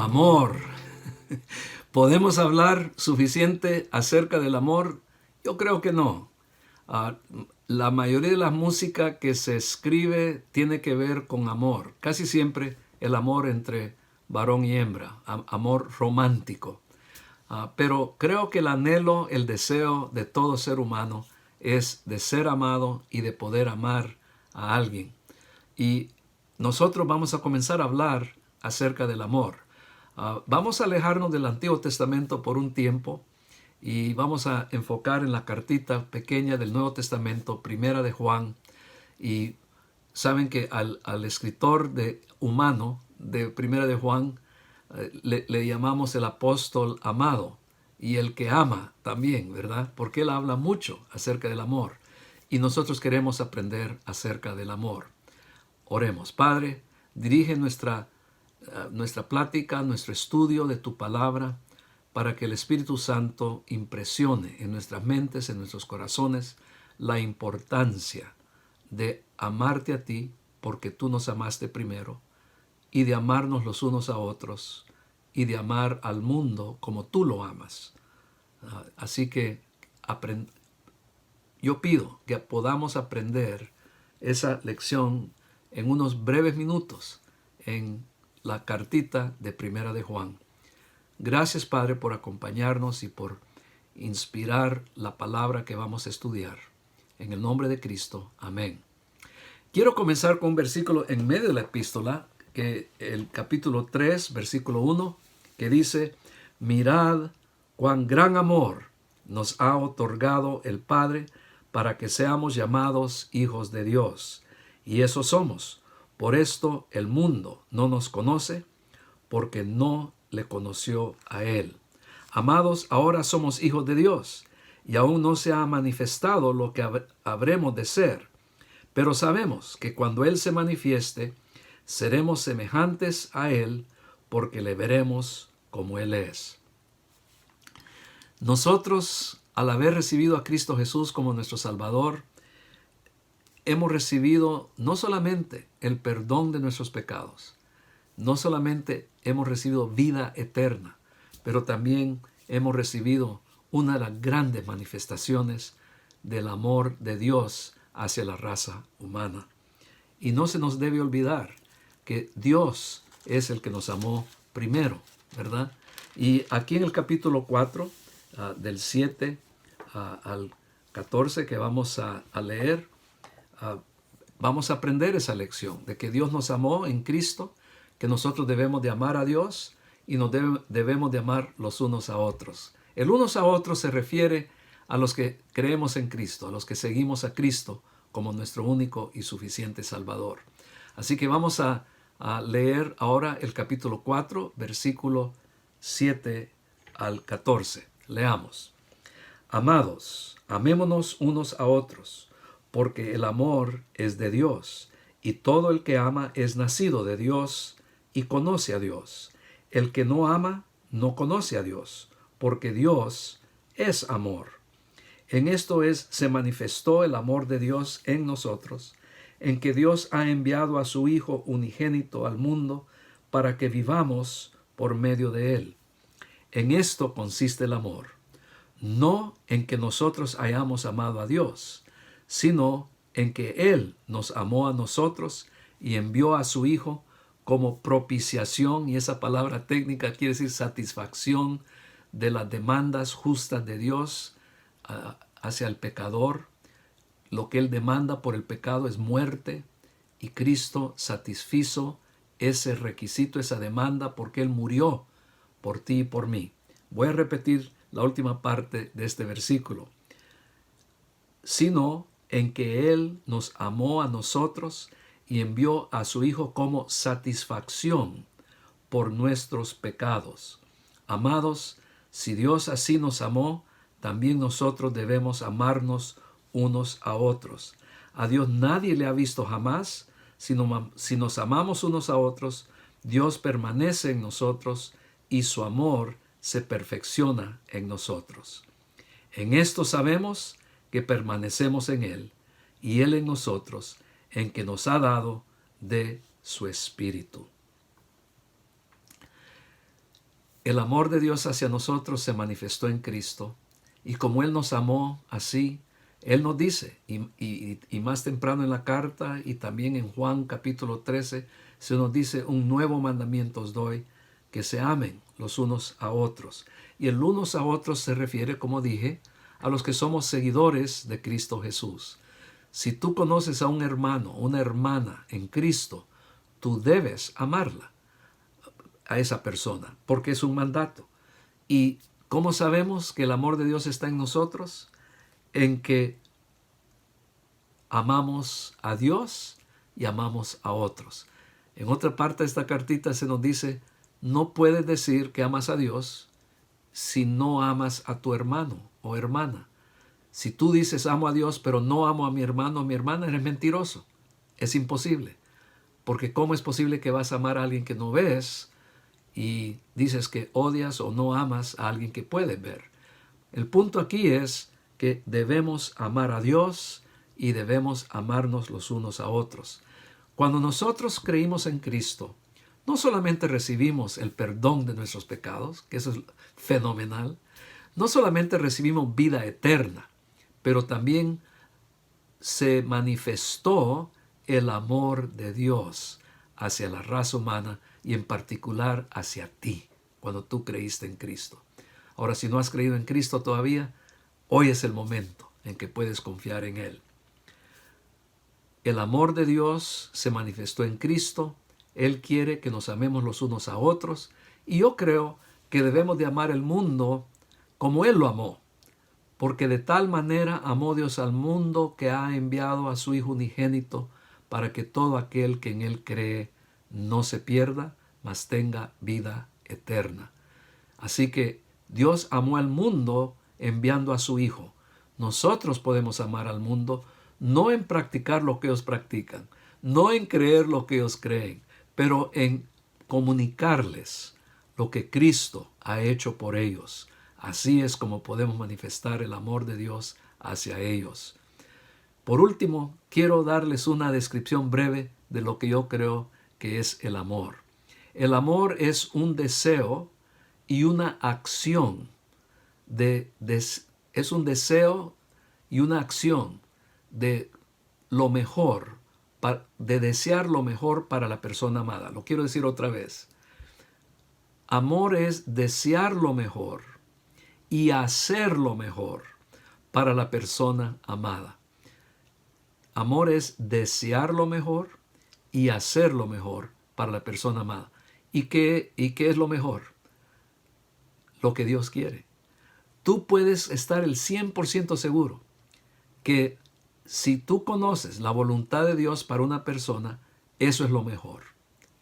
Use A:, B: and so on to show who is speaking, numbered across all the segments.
A: Amor. ¿Podemos hablar suficiente acerca del amor? Yo creo que no. Ah, la mayoría de la música que se escribe tiene que ver con amor. Casi siempre el amor entre varón y hembra, amor romántico. Pero creo que el anhelo, el deseo de todo ser humano es de ser amado y de poder amar a alguien. Y nosotros vamos a comenzar a hablar acerca del amor. Vamos a alejarnos del Antiguo Testamento por un tiempo y vamos a enfocar en la cartita pequeña del Nuevo Testamento, Primera de Juan. Y saben que al escritor humano de Primera de Juan le llamamos el apóstol amado y el que ama también, ¿verdad? Porque él habla mucho acerca del amor y nosotros queremos aprender acerca del amor. Oremos. Padre, dirige nuestra plática, nuestro estudio de tu palabra, para que el Espíritu Santo impresione en nuestras mentes, en nuestros corazones, la importancia de amarte a ti, porque tú nos amaste primero, y de amarnos los unos a otros, y de amar al mundo como tú lo amas. Así que yo pido que podamos aprender esa lección en unos breves minutos en la cartita de Primera de Juan. Gracias, Padre, por acompañarnos y por inspirar la palabra que vamos a estudiar. En el nombre de Cristo. Amén. Quiero comenzar con un versículo en medio de la epístola, que el capítulo 3, versículo 1, que dice: mirad cuán gran amor nos ha otorgado el Padre para que seamos llamados hijos de Dios. Y eso somos. Por esto el mundo no nos conoce, porque no le conoció a Él. Amados, ahora somos hijos de Dios, y aún no se ha manifestado lo que habremos de ser. Pero sabemos que cuando Él se manifieste, seremos semejantes a Él, porque le veremos como Él es. Nosotros, al haber recibido a Cristo Jesús como nuestro Salvador, hemos recibido no solamente el perdón de nuestros pecados, no solamente hemos recibido vida eterna, pero también hemos recibido una de las grandes manifestaciones del amor de Dios hacia la raza humana. Y no se nos debe olvidar que Dios es el que nos amó primero, ¿verdad? Y aquí en el capítulo 4, del 7 al 14 que vamos a leer, vamos a aprender esa lección de que Dios nos amó en Cristo, que nosotros debemos de amar a Dios y nos debemos de amar los unos a otros. El unos a otros se refiere a los que creemos en Cristo, a los que seguimos a Cristo como nuestro único y suficiente Salvador. Así que vamos a leer ahora el capítulo 4, versículo 7 al 14. Leamos. Amados, amémonos unos a otros, porque el amor es de Dios, y todo el que ama es nacido de Dios y conoce a Dios. El que no ama no conoce a Dios, porque Dios es amor. En esto se manifestó el amor de Dios en nosotros, en que Dios ha enviado a su Hijo unigénito al mundo para que vivamos por medio de Él. En esto consiste el amor, no en que nosotros hayamos amado a Dios, sino en que Él nos amó a nosotros y envió a su Hijo como propiciación, y esa palabra técnica quiere decir satisfacción de las demandas justas de Dios hacia el pecador. Lo que Él demanda por el pecado es muerte, y Cristo satisfizo ese requisito, esa demanda, porque Él murió por ti y por mí. Voy a repetir la última parte de este versículo. Sino en que Él nos amó a nosotros y envió a su Hijo como satisfacción por nuestros pecados. Amados, si Dios así nos amó, también nosotros debemos amarnos unos a otros. A Dios nadie le ha visto jamás. Si nos amamos unos a otros, Dios permanece en nosotros y su amor se perfecciona en nosotros. En esto sabemos que permanecemos en Él y Él en nosotros, en que nos ha dado de su Espíritu. El amor de Dios hacia nosotros se manifestó en Cristo, y como Él nos amó así, Él nos dice, y más temprano en la carta y también en Juan capítulo 13, se nos dice: un nuevo mandamiento os doy, que se amen los unos a otros. Y el unos a otros se refiere, como dije, a los que somos seguidores de Cristo Jesús. Si tú conoces a un hermano, una hermana en Cristo, tú debes amarla, a esa persona, porque es un mandato. ¿Y cómo sabemos que el amor de Dios está en nosotros? En que amamos a Dios y amamos a otros. En otra parte de esta cartita se nos dice: no puedes decir que amas a Dios si no amas a tu hermano o hermana. Si tú dices amo a Dios pero no amo a mi hermano o mi hermana, eres mentiroso. Es imposible. Porque ¿cómo es posible que vas a amar a alguien que no ves y dices que odias o no amas a alguien que puedes ver? El punto aquí es que debemos amar a Dios y debemos amarnos los unos a otros. Cuando nosotros creímos en Cristo, no solamente recibimos el perdón de nuestros pecados, que eso es fenomenal, no solamente recibimos vida eterna, pero también se manifestó el amor de Dios hacia la raza humana y en particular hacia ti, cuando tú creíste en Cristo. Ahora, si no has creído en Cristo todavía, hoy es el momento en que puedes confiar en Él. El amor de Dios se manifestó en Cristo. Él quiere que nos amemos los unos a otros, y yo creo que debemos de amar el mundo como Él lo amó, porque de tal manera amó Dios al mundo que ha enviado a su Hijo unigénito, para que todo aquel que en Él cree no se pierda, mas tenga vida eterna. Así que Dios amó al mundo enviando a su Hijo. Nosotros podemos amar al mundo no en practicar lo que ellos practican, no en creer lo que ellos creen, pero en comunicarles lo que Cristo ha hecho por ellos. Así es como podemos manifestar el amor de Dios hacia ellos. Por último, quiero darles una descripción breve de lo que yo creo que es el amor. El amor es un deseo y una acción. Es un deseo y una acción de lo mejor, de desear lo mejor para la persona amada. Lo quiero decir otra vez. Amor es desear lo mejor y hacer lo mejor para la persona amada. Amor es desear lo mejor y hacer lo mejor para la persona amada. ¿Y qué es lo mejor? Lo que Dios quiere. Tú puedes estar el 100% seguro que si tú conoces la voluntad de Dios para una persona, eso es lo mejor.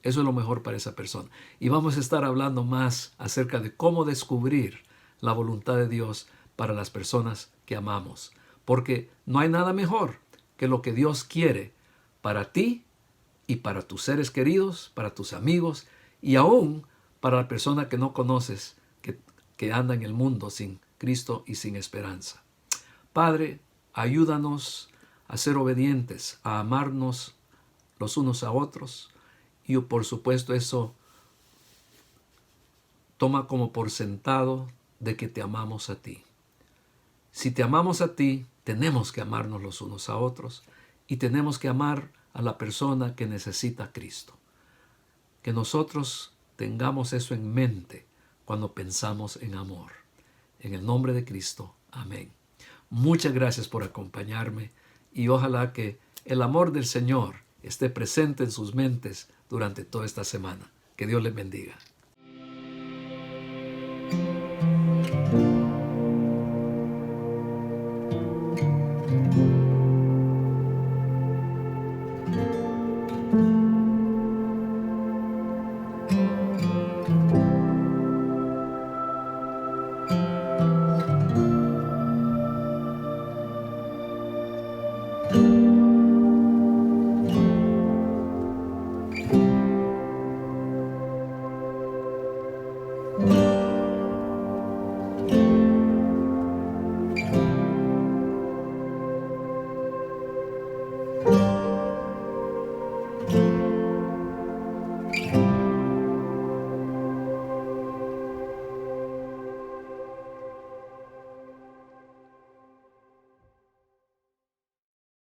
A: Eso es lo mejor para esa persona. Y vamos a estar hablando más acerca de cómo descubrir la voluntad de Dios para las personas que amamos. Porque no hay nada mejor que lo que Dios quiere para ti y para tus seres queridos, para tus amigos y aún para la persona que no conoces, que anda en el mundo sin Cristo y sin esperanza. Padre, ayúdanos a ser obedientes, a amarnos los unos a otros, y por supuesto eso toma como por sentado de que te amamos a ti. Si te amamos a ti, tenemos que amarnos los unos a otros y tenemos que amar a la persona que necesita a Cristo. Que nosotros tengamos eso en mente cuando pensamos en amor. En el nombre de Cristo. Amén. Muchas gracias por acompañarme y ojalá que el amor del Señor esté presente en sus mentes durante toda esta semana. Que Dios les bendiga.